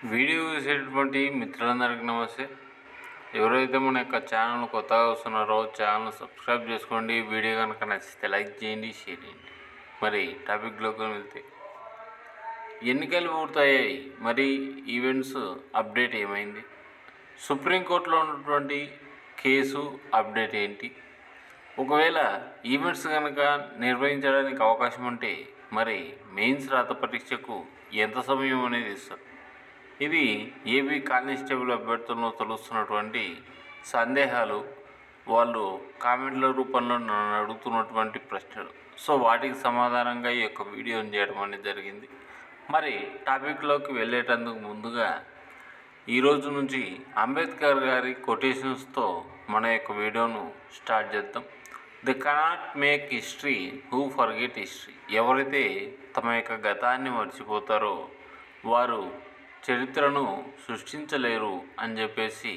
Video చూసేటటువంటి మిత్రులందరికీ నమస్తే. ఎవరైతే మన యొక్క ఛానల్ కొత్తగా వస్తున్నారో ఛానల్ సబ్స్క్రైబ్ చేసుకోండి. వీడియో కనుక నచ్చితే లైక్ చేయండి, షేర్ చేయండి. మరి టాపిక్లోకి వెళ్తే ఎన్నికలు పూర్తయ్యాయి. మరి ఈవెంట్స్ అప్డేట్ ఏమైంది? సుప్రీంకోర్టులో ఉన్నటువంటి కేసు అప్డేట్ ఏంటి? ఒకవేళ ఈవెంట్స్ కనుక నిర్వహించడానికి అవకాశం ఉంటే మరి మెయిన్స్ రాత పరీక్షకు ఎంత సమయం అనేది ఇస్తారు? ఇది ఏపీ కానిస్టేబుల్ అభ్యర్థులను తొలుస్తున్నటువంటి సందేహాలు, వాళ్ళు కామెంట్ల రూపంలో నన్ను అడుగుతున్నటువంటి ప్రశ్నలు. సో వాటికి సమాధానంగా ఈ యొక్క వీడియోని చేయడం అనేది జరిగింది. మరి టాపిక్లోకి వెళ్ళేటందుకు ముందుగా ఈరోజు నుంచి అంబేద్కర్ గారి కొటేషన్స్తో మన యొక్క వీడియోను స్టార్ట్ చేద్దాం. The cannot make history who forget history. ఎవరైతే తమ యొక్క గతాన్ని మర్చిపోతారో వారు చరిత్రను సృష్టించలేరు అని చెప్పేసి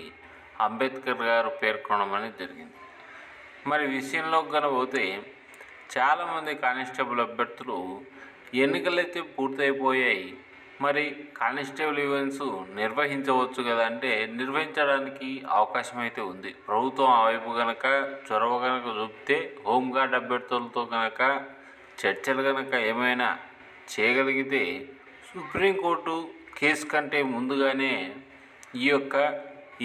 అంబేద్కర్ గారు పేర్కొనడం అనేది జరిగింది. మరి విషయంలోకి కనబోతే చాలామంది కానిస్టేబుల్ అభ్యర్థులు ఎన్నికలైతే పూర్తయిపోయాయి, మరి కానిస్టేబుల్ ఈవెంట్స్ నిర్వహించవచ్చు కదా అంటే నిర్వహించడానికి అవకాశం అయితే ఉంది. ప్రభుత్వం ఆ వైపు కనుక చొరవ కనుక చూపితే హోంగార్డ్ అభ్యర్థులతో కనుక చర్చలు కనుక ఏమైనా చేయగలిగితే సుప్రీంకోర్టు కేసు కంటే ముందుగానే ఈ యొక్క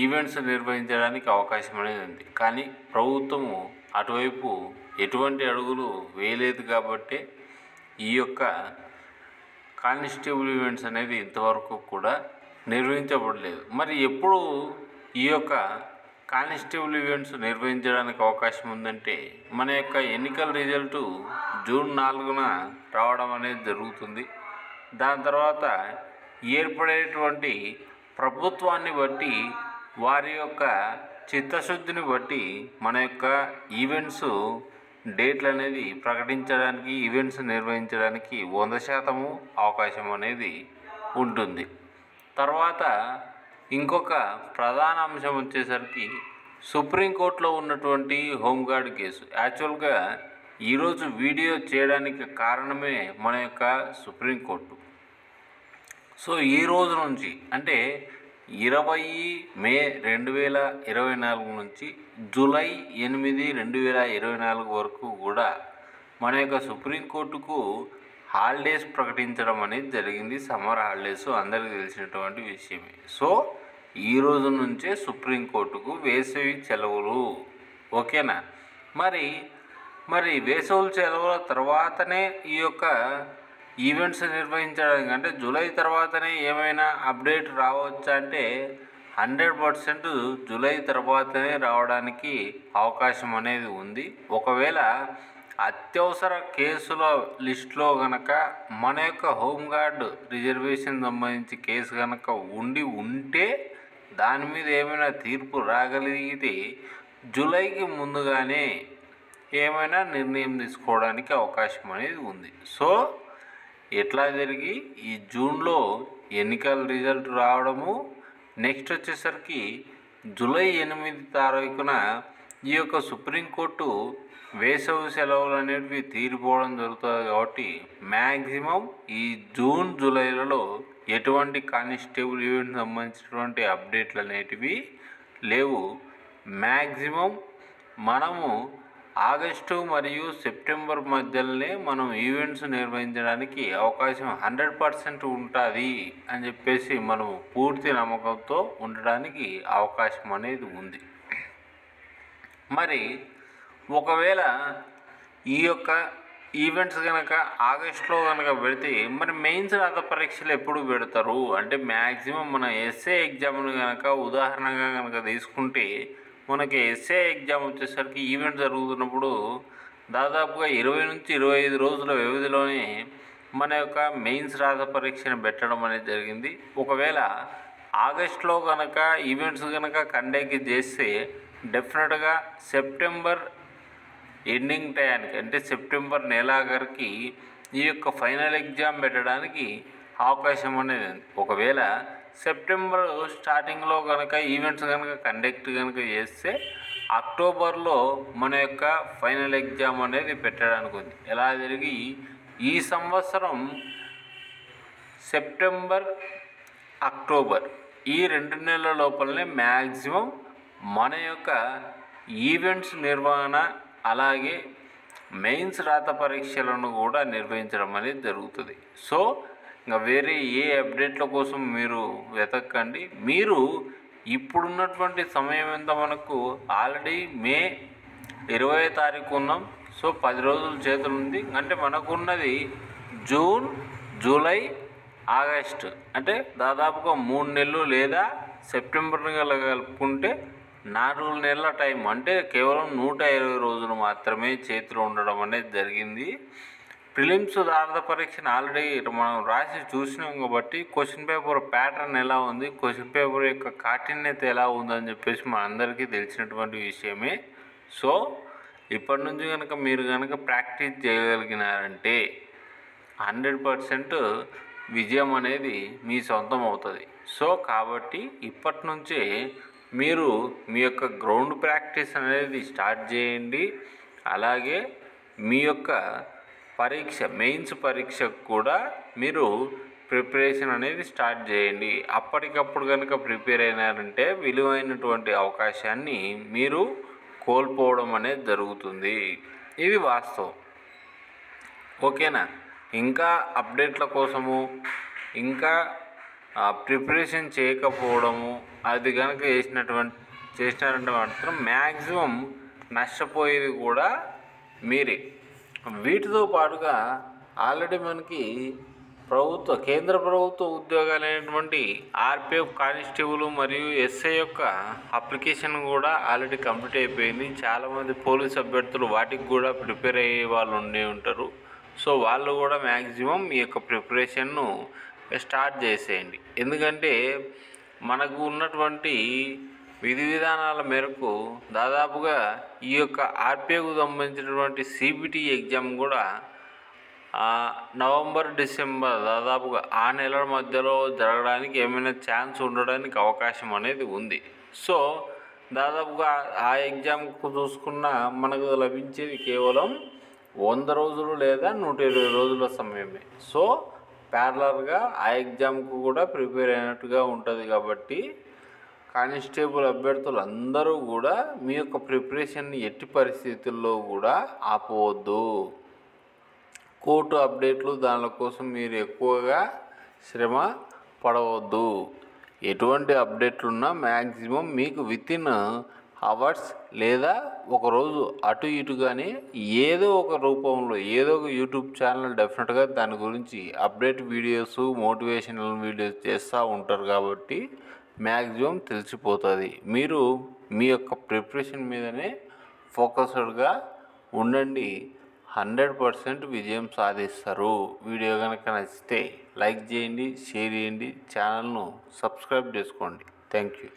ఈవెంట్స్ నిర్వహించడానికి అవకాశం అనేది ఉంది. కానీ ప్రభుత్వము అటువైపు ఎటువంటి అడుగులు వేయలేదు కాబట్టి ఈ యొక్క కానిస్టేబుల్ ఈవెంట్స్ అనేది ఇంతవరకు కూడా నిర్వహించబడలేదు. మరి ఎప్పుడు ఈ యొక్క కానిస్టేబుల్ ఈవెంట్స్ నిర్వహించడానికి అవకాశం ఉందంటే మన యొక్క ఎన్నికల రిజల్టు జూన్ 4న రావడం అనేది జరుగుతుంది. దాని తర్వాత ఏర్పడేటువంటి ప్రభుత్వాన్ని బట్టి వారి యొక్క చిత్తశుద్ధిని బట్టి మన యొక్క ఈవెంట్స్ డేట్లు అనేది ప్రకటించడానికి, ఈవెంట్స్ నిర్వహించడానికి 100% అవకాశం అనేది ఉంటుంది. తర్వాత ఇంకొక ప్రధాన అంశం వచ్చేసరికి సుప్రీంకోర్టులో ఉన్నటువంటి హోంగార్డ్ కేసు. యాక్చువల్గా ఈరోజు వీడియో చేయడానికి కారణమే మన యొక్క సుప్రీంకోర్టు. సో ఈ రోజు నుంచి అంటే 20 మే 2024 నుంచి జూలై 8, 2024 వరకు కూడా మన యొక్క సుప్రీంకోర్టుకు హాలిడేస్ ప్రకటించడం అనేది జరిగింది. సమ్మర్ హాలిడేస్ అందరికీ తెలిసినటువంటి విషయమే. సో ఈ రోజు నుంచే సుప్రీంకోర్టుకు వేసవి సెలవులు. ఓకేనా? మరి వేసవి సెలవుల తర్వాతనే ఈ యొక్క ఈవెంట్స్ నిర్వహించడానికి అంటే జూలై తర్వాతనే ఏమైనా అప్డేట్ రావచ్చా అంటే 100% జూలై తర్వాతనే రావడానికి అవకాశం అనేది ఉంది. ఒకవేళ అత్యవసర కేసుల లిస్టులో కనుక మన యొక్క హోంగార్డ్ రిజర్వేషన్ సంబంధించి కేసు కనుక ఉంటే దాని మీద ఏమైనా తీర్పు రాగలిగితే జూలైకి ముందుగానే ఏమైనా నిర్ణయం తీసుకోవడానికి అవకాశం అనేది ఉంది. సో ఎట్లా జరిగి ఈ జూన్లో ఎన్నికల రిజల్ట్ రావడము, నెక్స్ట్ వచ్చేసరికి జూలై 8 తారీఖున ఈ యొక్క సుప్రీంకోర్టు వేసవి సెలవులు అనేటివి తీరిపోవడం జరుగుతుంది. కాబట్టి మ్యాక్సిమం ఈ జూన్ జూలైలలో ఎటువంటి కానిస్టేబుల్ ఈవెంట్ సంబంధించినటువంటి అప్డేట్లు అనేటివి లేవు. మ్యాక్సిమం మనము ఆగస్టు మరియు సెప్టెంబర్ మధ్యలోనే మనం ఈవెంట్స్ నిర్వహించడానికి అవకాశం 100% ఉంటుంది అని చెప్పేసి మనం పూర్తి నమ్మకంతో ఉండడానికి అవకాశం అనేది ఉంది. మరి ఒకవేళ ఈ యొక్క ఈవెంట్స్ కనుక ఆగస్టులో కనుక పెడితే మరి మెయిన్స్ రాత పరీక్షలు ఎప్పుడు పెడతారు అంటే మ్యాక్సిమం మన ఎస్ఏ ఎగ్జామ్ను కనుక ఉదాహరణగా కనుక తీసుకుంటే మనకి ఎస్ఏ ఎగ్జామ్ వచ్చేసరికి ఈవెంట్ జరుగుతున్నప్పుడు దాదాపుగా 20 నుంచి 25 రోజుల వ్యవధిలోనే మన యొక్క మెయిన్స్ రాత పరీక్షను పెట్టడం అనేది జరిగింది. ఒకవేళ ఆగస్టులో కనుక ఈవెంట్స్ కనుక కండక్ట్ చేస్తే డెఫినెట్గా సెప్టెంబర్ ఎండింగ్ టయానికి అంటే సెప్టెంబర్ నెలాఖరికి ఈ యొక్క ఫైనల్ ఎగ్జామ్ పెట్టడానికి అవకాశం అనేది ఉంది. ఒకవేళ సెప్టెంబర్ స్టార్టింగ్లో కనుక ఈవెంట్స్ కనుక కండక్ట్ కనుక చేస్తే అక్టోబర్లో మన యొక్క ఫైనల్ ఎగ్జామ్ అనేది పెట్టడానికి ఉంది. ఎలా జరిగి ఈ సంవత్సరం సెప్టెంబర్ అక్టోబర్ ఈ 2 నెలల లోపలనే మ్యాక్సిమం మన యొక్క ఈవెంట్స్ నిర్వహణ అలాగే మెయిన్స్ రాత పరీక్షలను కూడా నిర్వహించడం అనేది జరుగుతుంది. సో ఇంకా వేరే ఏ అప్డేట్ల కోసం మీరు వెతకండి. మీరు ఇప్పుడున్నటువంటి సమయం ఎంత, మనకు ఆల్రెడీ మే 20వ తారీఖు ఉన్నాం. సో 10 రోజుల చేతులు ఉంది. అంటే మనకున్నది జూన్, జూలై, ఆగస్టు, అంటే దాదాపుగా 3 నెలలు లేదా సెప్టెంబర్ కలుపుకుంటే 4 నెలల టైం, అంటే కేవలం 120 రోజులు మాత్రమే చేతిలో ఉండడం అనేది జరిగింది. ప్రిలిమ్స్ రాత పరీక్షను ఆల్రెడీ మనం రాసి చూసినాం కాబట్టి క్వశ్చన్ పేపర్ ప్యాటర్న్ ఎలా ఉంది, క్వశ్చన్ పేపర్ యొక్క కాఠిన్యత ఎలా ఉందని చెప్పేసి మన అందరికీ తెలిసినటువంటి విషయమే. సో ఇప్పటి నుంచి కనుక మీరు కనుక ప్రాక్టీస్ చేయగలిగినారంటే 100% విజయం అనేది మీ సొంతం అవుతుంది. సో కాబట్టి ఇప్పటి నుంచే మీరు మీ యొక్క గ్రౌండ్ ప్రాక్టీస్ అనేది స్టార్ట్ చేయండి. అలాగే మీ యొక్క పరీక్ష, మెయిన్స్ పరీక్షకు కూడా మీరు ప్రిపరేషన్ అనేది స్టార్ట్ చేయండి. అప్పటికప్పుడు కనుక ప్రిపేర్ అయినారంటే విలువైనటువంటి అవకాశాన్ని మీరు కోల్పోవడం అనేది జరుగుతుంది. ఇది వాస్తవం. ఓకేనా? ఇంకా అప్డేట్ల కోసము, ఇంకా ప్రిపరేషన్ చేయకపోవడము అది కనుక చేసినారంటే మాత్రం మ్యాక్సిమం నష్టపోయేది కూడా మీరే. వీటితో పాటుగా ఆల్రెడీ మనకి కేంద్ర ప్రభుత్వ ఉద్యోగాలైనటువంటి ఆర్పిఎఫ్, కానిస్టేబుల్ మరియు ఎస్ఐ యొక్క అప్లికేషన్ కూడా ఆల్రెడీ కంప్లీట్ అయిపోయింది. చాలామంది పోలీస్ అభ్యర్థులు వాటికి కూడా ప్రిపేర్ అయ్యే వాళ్ళు ఉండి ఉంటారు. సో వాళ్ళు కూడా మ్యాక్సిమం ఈ యొక్క ప్రిపరేషన్ను స్టార్ట్ చేసేయండి. ఎందుకంటే మనకు ఉన్నటువంటి విధి విధానాల మేరకు దాదాపుగా ఈ యొక్క ఆర్పిఎఫ్కు సంబంధించినటువంటి సిబిటి ఎగ్జామ్ కూడా నవంబర్, డిసెంబర్ దాదాపుగా ఆ నెలల మధ్యలో జరగడానికి ఏమైనా ఛాన్స్ ఉండడానికి అవకాశం అనేది ఉంది. సో దాదాపుగా ఆ ఎగ్జామ్కు చూసుకున్న మనకు లభించేది కేవలం 100 రోజులు లేదా 120 రోజుల సమయమే. సో ప్యారలల్గా ఆ ఎగ్జామ్కు కూడా ప్రిపేర్ అయినట్టుగా ఉంటుంది. కాబట్టి కానిస్టేబుల్ అభ్యర్థులు అందరూ కూడా మీ యొక్క ప్రిపరేషన్ని ఎట్టి పరిస్థితుల్లో కూడా ఆపవద్దు. కోర్టు అప్డేట్లు దాని కోసం మీరు ఎక్కువగా శ్రమ పడవద్దు. ఎటువంటి అప్డేట్లు ఉన్నా మ్యాక్సిమం మీకు వితిన్ అవర్స్ లేదా ఒకరోజు అటు ఇటుగానే ఏదో ఒక రూపంలో ఏదో ఒక యూట్యూబ్ ఛానల్ డెఫినెట్గా దాని గురించి అప్డేట్ వీడియోస్, మోటివేషనల్ వీడియోస్ చేస్తూ ఉంటారు. కాబట్టి మ్యాక్సిమం తెలిసిపోతుంది. మీరు మీ యొక్క ప్రిపరేషన్ మీదనే ఫోకస్డ్గా ఉండండి. 100% విజయం సాధిస్తారు. వీడియో కనుక నచ్చితే లైక్ చేయండి, షేర్ చేయండి, ఛానల్ను సబ్స్క్రైబ్ చేసుకోండి. Thank you.